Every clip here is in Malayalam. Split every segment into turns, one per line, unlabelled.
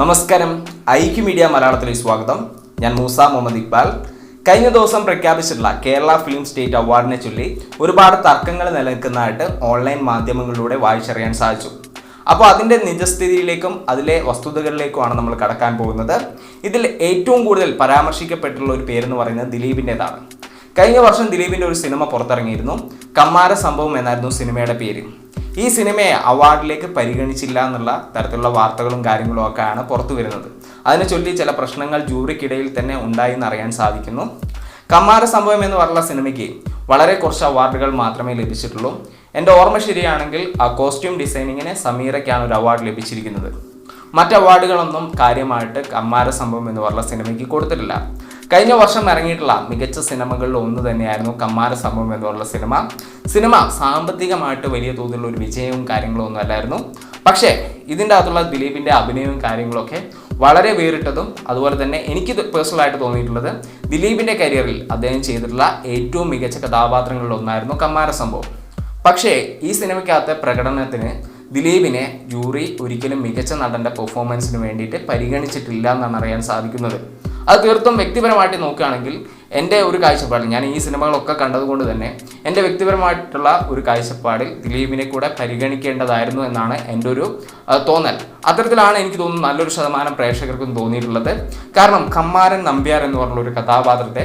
നമസ്കാരം, ഐക്യു മീഡിയ മലയാളത്തിലേക്ക് സ്വാഗതം. ഞാൻ മൂസ മുഹമ്മദ് ഇക്ബാൽ. കഴിഞ്ഞ ദിവസം പ്രഖ്യാപിച്ചിട്ടുള്ള കേരള ഫിലിം സ്റ്റേറ്റ് അവാർഡിനെ ചൊല്ലി ഒരുപാട് തർക്കങ്ങൾ നിലനിൽക്കുന്നതായിട്ട് ഓൺലൈൻ മാധ്യമങ്ങളിലൂടെ വായിച്ചറിയാൻ സാധിച്ചു. അപ്പോൾ അതിൻ്റെ നിജസ്ഥിതിയിലേക്കും അതിലെ വസ്തുതകളിലേക്കുമാണ് നമ്മൾ കടക്കാൻ പോകുന്നത്. ഇതിൽ ഏറ്റവും കൂടുതൽ പരാമർശിക്കപ്പെട്ടുള്ള ഒരു പേരെന്ന് പറയുന്നത് ദിലീപിൻ്റെതാണ്. കഴിഞ്ഞ വർഷം ദിലീപിൻ്റെ ഒരു സിനിമ പുറത്തിറങ്ങിയിരുന്നു. കമ്മാര സംഭവം എന്നായിരുന്നു സിനിമയുടെ പേര്. ഈ സിനിമയെ അവാർഡിലേക്ക് പരിഗണിച്ചില്ല എന്നുള്ള തരത്തിലുള്ള വാർത്തകളും കാര്യങ്ങളും ഒക്കെയാണ് പുറത്തു വരുന്നത്. അതിനെ ചൊല്ലി ചില പ്രശ്നങ്ങൾ ജൂറിക്കിടയിൽ തന്നെ ഉണ്ടായി എന്നറിയാൻ സാധിക്കുന്നു. കമ്മാര സംഭവം എന്ന് പറഞ്ഞ സിനിമയ്ക്ക് വളരെ കുറച്ച് അവാർഡുകൾ മാത്രമേ ലഭിച്ചിട്ടുള്ളൂ. എൻ്റെ ഓർമ്മ ശരിയാണെങ്കിൽ ആ കോസ്റ്റ്യൂം ഡിസൈനിങ്ങിന് സമീറയ്ക്കാണ് ഒരു അവാർഡ് ലഭിച്ചിരിക്കുന്നത്. മറ്റ് അവാർഡുകളൊന്നും കാര്യമായിട്ട് കമ്മാര സംഭവം എന്ന് പറഞ്ഞ സിനിമയ്ക്ക് കൊടുത്തിട്ടില്ല. കഴിഞ്ഞ വർഷം ഇറങ്ങിയിട്ടുള്ള മികച്ച സിനിമകളിൽ ഒന്ന് തന്നെയായിരുന്നു കമ്മാര സംഭവം എന്നുള്ള സിനിമ സാമ്പത്തികമായിട്ട് വലിയ തോതിലുള്ള ഒരു വിജയവും കാര്യങ്ങളും ഒന്നും അല്ലായിരുന്നു. പക്ഷേ ഇതിൻ്റെ അകത്തുള്ള ദിലീപിൻ്റെ അഭിനയവും കാര്യങ്ങളൊക്കെ വളരെ വേറിട്ടതും അതുപോലെ തന്നെ എനിക്ക് പേഴ്സണലായിട്ട് തോന്നിയിട്ടുള്ളത് ദിലീപിൻ്റെ കരിയറിൽ അദ്ദേഹം ചെയ്തിട്ടുള്ള ഏറ്റവും മികച്ച കഥാപാത്രങ്ങളിൽ ഒന്നായിരുന്നു കമ്മാര സംഭവം. പക്ഷേ ഈ സിനിമയ്ക്കകത്തെ പ്രകടനത്തിന് ദിലീപിനെ ജൂറി ഒരിക്കലും മികച്ച നടൻ്റെ പെർഫോമൻസിന് വേണ്ടിയിട്ട് പരിഗണിച്ചിട്ടില്ല എന്നാണ് അറിയാൻ സാധിക്കുന്നത്. അത് തീർത്തും വ്യക്തിപരമായിട്ട് നോക്കുകയാണെങ്കിൽ എൻ്റെ ഒരു കാഴ്ചപ്പാടിൽ, ഞാൻ ഈ സിനിമകളൊക്കെ കണ്ടതുകൊണ്ട് തന്നെ എൻ്റെ വ്യക്തിപരമായിട്ടുള്ള ഒരു കാഴ്ചപ്പാടിൽ ദിലീപിനെ കൂടെ പരിഗണിക്കേണ്ടതായിരുന്നു എന്നാണ് എൻ്റെ ഒരു തോന്നൽ. അത്തരത്തിലാണ് എനിക്ക് തോന്നുന്നു നല്ലൊരു ശതമാനം പ്രേക്ഷകർക്കും തോന്നിയിട്ടുള്ളത്. കാരണം കമ്മാരൻ നമ്പ്യാർ എന്ന് പറഞ്ഞൊരു കഥാപാത്രത്തെ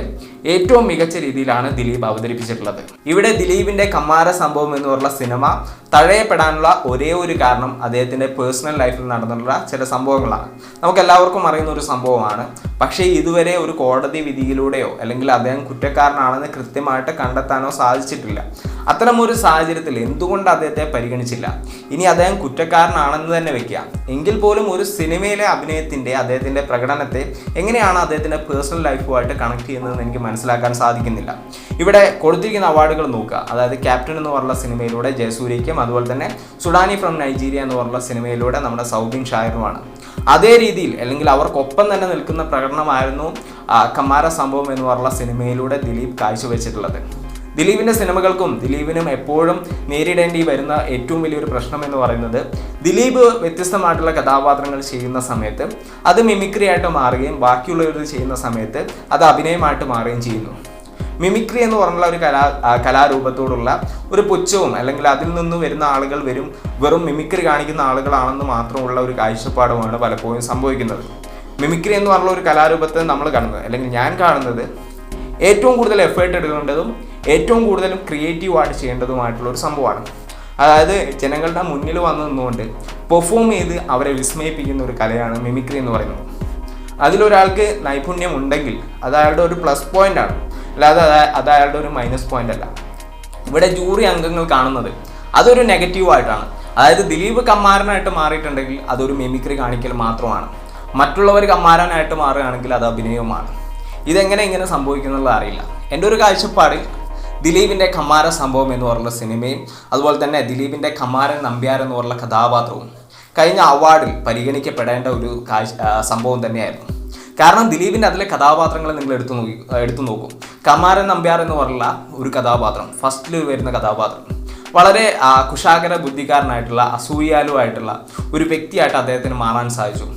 ഏറ്റവും മികച്ച രീതിയിലാണ് ദിലീപ് അവതരിപ്പിച്ചിട്ടുള്ളത്. ഇവിടെ ദിലീപിൻ്റെ കമ്മാര സംഭവം എന്ന് പറഞ്ഞ സിനിമ തഴയപ്പെടാനുള്ള ഒരേ ഒരു കാരണം അദ്ദേഹത്തിൻ്റെ പേഴ്സണൽ ലൈഫിൽ നടന്നിട്ടുള്ള ചില സംഭവങ്ങളാണ്. നമുക്കെല്ലാവർക്കും അറിയുന്ന ഒരു സംഭവമാണ്. പക്ഷേ ഇതുവരെ ഒരു കോടതി വിധിയിലൂടെയോ അല്ലെങ്കിൽ അദ്ദേഹം കുറ്റക്കാരനാണെന്ന് കൃത്യമായിട്ട് കണ്ടെത്താനോ സാധിച്ചിട്ടില്ല. അത്തരമൊരു സാഹചര്യത്തിൽ എന്തുകൊണ്ട് അദ്ദേഹത്തെ പരിഗണിച്ചില്ല? ഇനി അദ്ദേഹം കുറ്റക്കാരനാണെന്ന് തന്നെ വെക്കുക, എങ്കിൽ പോലും ഒരു സിനിമയിലെ അദ്ദേഹത്തിൻ്റെ പ്രകടനത്തെ എങ്ങനെയാണ് അദ്ദേഹത്തിൻ്റെ പേഴ്സണൽ ലൈഫുമായിട്ട് കണക്ട് ചെയ്യുന്നതെന്ന് എനിക്ക് മനസ്സിലാക്കാൻ സാധിക്കുന്നില്ല. ഇവിടെ കൊടുത്തിരിക്കുന്ന അവാർഡുകൾ നോക്കുക. അതായത് ക്യാപ്റ്റൻ എന്ന് പറഞ്ഞ സിനിമയിലൂടെ ജയസൂര്യയ്ക്കും അതുപോലെ തന്നെ സുഡാനി ഫ്രം നൈജീരിയ എന്ന് പറഞ്ഞ സിനിമയിലൂടെ നമ്മുടെ സൗബിൻ ഷായറുമാണ്. അതേ രീതിയിൽ അല്ലെങ്കിൽ അവർക്കൊപ്പം തന്നെ നിൽക്കുന്ന പ്രകടനമായിരുന്നു കമ്മാര സംഭവം എന്ന് പറഞ്ഞ സിനിമയിലൂടെ ദിലീപ് കാഴ്ചവെച്ചിട്ടുള്ളത്. ദിലീപിൻ്റെ സിനിമകൾക്കും ദിലീപിനും എപ്പോഴും നേരിടേണ്ടി വരുന്ന ഏറ്റവും വലിയൊരു പ്രശ്നം എന്ന് പറയുന്നത് ദിലീപ് വ്യത്യസ്തമായിട്ടുള്ള കഥാപാത്രങ്ങൾ ചെയ്യുന്ന സമയത്ത് അത് മിമിക്രി ആയിട്ട് മാറുകയും ബാക്കിയുള്ളവർ ചെയ്യുന്ന സമയത്ത് അത് അഭിനയമായിട്ട് മാറുകയും ചെയ്യുന്നു. മിമിക്രി എന്ന് പറഞ്ഞുള്ള ഒരു കലാരൂപത്തോടുള്ള ഒരു പുച്ഛവും അല്ലെങ്കിൽ അതിൽ നിന്ന് വരുന്ന ആളുകൾ വെറും മിമിക്രി കാണിക്കുന്ന ആളുകളാണെന്ന് മാത്രമുള്ള ഒരു കാഴ്ചപ്പാടുമാണ് പലപ്പോഴും സംഭവിക്കുന്നത്. മിമിക്രി എന്ന് പറഞ്ഞുള്ള ഒരു കലാരൂപത്തെ നമ്മൾ കാണുന്നത് അല്ലെങ്കിൽ ഞാൻ കാണുന്നത് ഏറ്റവും കൂടുതൽ എഫേർട്ട് എടുക്കേണ്ടതും ഏറ്റവും കൂടുതലും ക്രിയേറ്റീവായിട്ട് ചെയ്യേണ്ടതുമായിട്ടുള്ള ഒരു സംഭവമാണ്. അതായത് ജനങ്ങളുടെ മുന്നിൽ വന്നു നിന്നുകൊണ്ട് പെർഫോം ചെയ്ത് അവരെ വിസ്മയിപ്പിക്കുന്ന ഒരു കലയാണ് മിമിക്രി എന്ന് പറയുന്നത്. അതിലൊരാൾക്ക് നൈപുണ്യം ഉണ്ടെങ്കിൽ അത് അയാളുടെ ഒരു പ്ലസ് പോയിന്റ് ആണ്, അല്ലാതെ അത് അയാളുടെ ഒരു മൈനസ് പോയിന്റ് അല്ല. ഇവിടെ ജൂറി അംഗങ്ങൾ കാണുന്നത് അതൊരു നെഗറ്റീവായിട്ടാണ്. അതായത് ദിലീപ് കമ്മാരനായിട്ട് മാറിയിട്ടുണ്ടെങ്കിൽ അതൊരു മിമിക്രി കാണിക്കൽ മാത്രമാണ്. മറ്റുള്ളവർ കമ്മാരനായിട്ട് മാറുകയാണെങ്കിൽ അത് അഭിനയവുമാണ്. ഇങ്ങനെ സംഭവിക്കുന്നുള്ളത് അറിയില്ല. എൻ്റെ ഒരു കാഴ്ചപ്പാടിൽ ദിലീപിൻ്റെ കമ്മാര സംഭവം എന്ന് പറഞ്ഞ സിനിമയും അതുപോലെ തന്നെ ദിലീപിൻ്റെ കമ്മാരൻ നമ്പ്യാർ എന്ന് പറഞ്ഞ കഥാപാത്രവും കഴിഞ്ഞ അവാർഡിൽ പരിഗണിക്കപ്പെടേണ്ട ഒരു സംഭവം തന്നെയായിരുന്നു. കാരണം ദിലീപിൻ്റെ അതിലെ കഥാപാത്രങ്ങൾ നിങ്ങൾ എടുത്തു നോക്കും. കമ്മാരൻ നമ്പ്യാർ എന്ന് പറഞ്ഞ ഒരു കഥാപാത്രം, ഫസ്റ്റിൽ വരുന്ന കഥാപാത്രം വളരെ കുശാഗ്ര ബുദ്ധിക്കാരനായിട്ടുള്ള അസൂയാലുവായിട്ടുള്ള ഒരു വ്യക്തിയായിട്ട് അദ്ദേഹത്തിന് മാറാൻ സാധിച്ചു.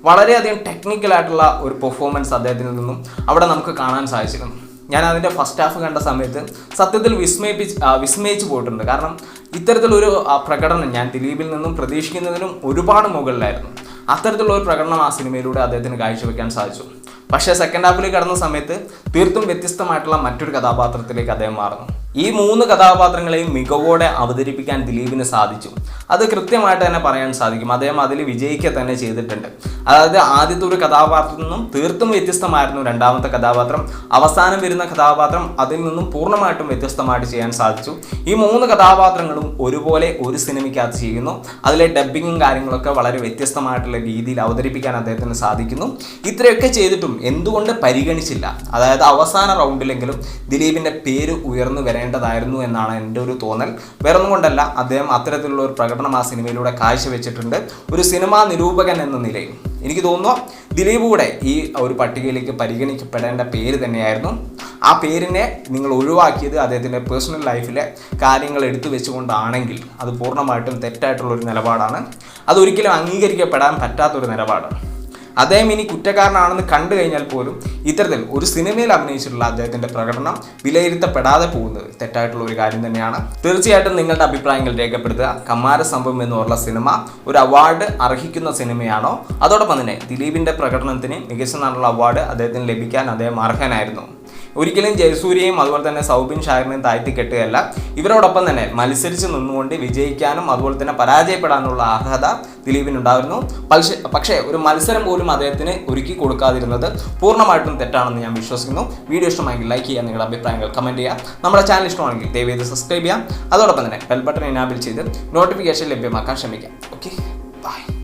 വളരെയധികം ടെക്നിക്കലായിട്ടുള്ള ഒരു പെർഫോമൻസ് അദ്ദേഹത്തിൽ നിന്നും അവിടെ നമുക്ക് കാണാൻ സാധിച്ചിരുന്നു. ഞാൻ അതിൻ്റെ ഫസ്റ്റ് ഹാഫ് കണ്ട സമയത്ത് സത്യത്തിൽ വിസ്മയിച്ച് പോയിട്ടുണ്ട്. കാരണം ഇത്തരത്തിലൊരു പ്രകടനം ഞാൻ ദിലീപിൽ നിന്നും പ്രതീക്ഷിക്കുന്നതിനും ഒരുപാട് മുകളിലായിരുന്നു. അത്തരത്തിലുള്ള ഒരു പ്രകടനം ആ സിനിമയിലൂടെ അദ്ദേഹത്തിന് കാഴ്ചവെക്കാൻ സാധിച്ചു. പക്ഷേ സെക്കൻഡ് ഹാഫിലേക്ക് കടന്ന സമയത്ത് തീർത്തും വ്യത്യസ്തമായിട്ടുള്ള മറ്റൊരു കഥാപാത്രത്തിലേക്ക് അദ്ദേഹം മാറുന്നു. ഈ 3 കഥാപാത്രങ്ങളെയും മികവോടെ അവതരിപ്പിക്കാൻ ദിലീപിന് സാധിച്ചു. അത് കൃത്യമായിട്ട് തന്നെ പറയാൻ സാധിക്കും. അദ്ദേഹം അതിൽ വിജയിക്കുക തന്നെ ചെയ്തിട്ടുണ്ട്. അതായത് ആദ്യത്തെ ഒരു കഥാപാത്രത്തിൽ നിന്നും തീർത്തും വ്യത്യസ്തമായിരുന്നു രണ്ടാമത്തെ കഥാപാത്രം. അവസാനം വരുന്ന കഥാപാത്രം അതിൽ നിന്നും പൂർണ്ണമായിട്ടും വ്യത്യസ്തമായിട്ട് ചെയ്യാൻ സാധിച്ചു. ഈ 3 കഥാപാത്രങ്ങളും ഒരുപോലെ ഒരു സിനിമയ്ക്കകത്ത് ചെയ്യുന്നു. അതിലെ ഡബ്ബിങ്ങും കാര്യങ്ങളൊക്കെ വളരെ വ്യത്യസ്തമായിട്ടുള്ള രീതിയിൽ അവതരിപ്പിക്കാൻ അദ്ദേഹത്തിന് സാധിക്കുന്നു. ഇത്രയൊക്കെ ചെയ്തിട്ടും എന്തുകൊണ്ട് പരിഗണിച്ചില്ല? അതായത് അവസാന റൗണ്ടിലെങ്കിലും ദിലീപിൻ്റെ പേര് ഉയർന്നു വരേണ്ടതായിരുന്നു എന്നാണ് എൻ്റെ ഒരു തോന്നൽ. വേറൊന്നും കൊണ്ടല്ല, അദ്ദേഹം അത്തരത്തിലുള്ള ഒരു പ്രകടനം ആ സിനിമയിലൂടെ കാഴ്ചവെച്ചിട്ടുണ്ട്. ഒരു സിനിമാ നിരൂപകൻ എന്ന നിലയിൽ എനിക്ക് തോന്നുന്നു ദിലീപ് കൂടെ ഈ ഒരു പട്ടികയിലേക്ക് പരിഗണിക്കപ്പെടേണ്ട പേര് തന്നെയായിരുന്നു. ആ പേരിനെ നിങ്ങൾ ഒഴിവാക്കിയത് അദ്ദേഹത്തിൻ്റെ പേഴ്സണൽ ലൈഫിലെ കാര്യങ്ങൾ എടുത്തു വെച്ചുകൊണ്ടാണെങ്കിൽ അത് പൂർണ്ണമായിട്ടും തെറ്റായിട്ടുള്ളൊരു നിലപാടാണ്. അതൊരിക്കലും അംഗീകരിക്കപ്പെടാൻ പറ്റാത്തൊരു നിലപാടാണ്. അദ്ദേഹം ഇനി കുറ്റക്കാരനാണെന്ന് കണ്ടു കഴിഞ്ഞാൽ പോലും ഇത്തരത്തിൽ ഒരു സിനിമയിൽ അഭിനയിച്ചിട്ടുള്ള അദ്ദേഹത്തിൻ്റെ പ്രകടനം വിലയിരുത്തപ്പെടാതെ പോകുന്നത് തെറ്റായിട്ടുള്ള ഒരു കാര്യം തന്നെയാണ്. തീർച്ചയായിട്ടും നിങ്ങളുടെ അഭിപ്രായങ്ങൾ രേഖപ്പെടുത്തുക. കമ്മാരസംഭവം എന്നുള്ള സിനിമ ഒരു അവാർഡ് അർഹിക്കുന്ന സിനിമയാണോ? അതോടൊപ്പം തന്നെ ദിലീപിൻ്റെ പ്രകടനത്തിന് മികച്ച നടനുള്ള അവാർഡ് അദ്ദേഹത്തിന് ലഭിക്കാൻ അദ്ദേഹം അർഹനായിരുന്നു. ഒരിക്കലും ജയസൂര്യയും അതുപോലെ തന്നെ സൗബിൻ ഷാഹിറിനെയും താഴ്ത്തി കെട്ടുകയല്ല. ഇവരോടൊപ്പം തന്നെ മത്സരിച്ച് നിന്നുകൊണ്ട് വിജയിക്കാനും അതുപോലെ തന്നെ പരാജയപ്പെടാനുള്ള അർഹത ദിലീപിനുണ്ടായിരുന്നു. പക്ഷേ ഒരു മത്സരം പോലും അദ്ദേഹത്തിന് ഒരുക്കി കൊടുക്കാതിരുന്നത് പൂർണ്ണമായിട്ടും തെറ്റാണെന്ന് ഞാൻ വിശ്വസിക്കുന്നു. വീഡിയോ ഇഷ്ടമായെങ്കിൽ ലൈക്ക് ചെയ്യുക, നിങ്ങളുടെ അഭിപ്രായങ്ങൾ കമൻറ്റ് ചെയ്യുക. നമ്മുടെ ചാനൽ ഇഷ്ടമാണെങ്കിൽ ദയവേത് സബ്സ്ക്രൈബ് ചെയ്യാം. അതോടൊപ്പം തന്നെ ബെൽ ബട്ടൺ എനാബിൾ ചെയ്ത് നോട്ടിഫിക്കേഷൻ ലഭ്യമാക്കാൻ ശ്രമിക്കാം. Okay, by.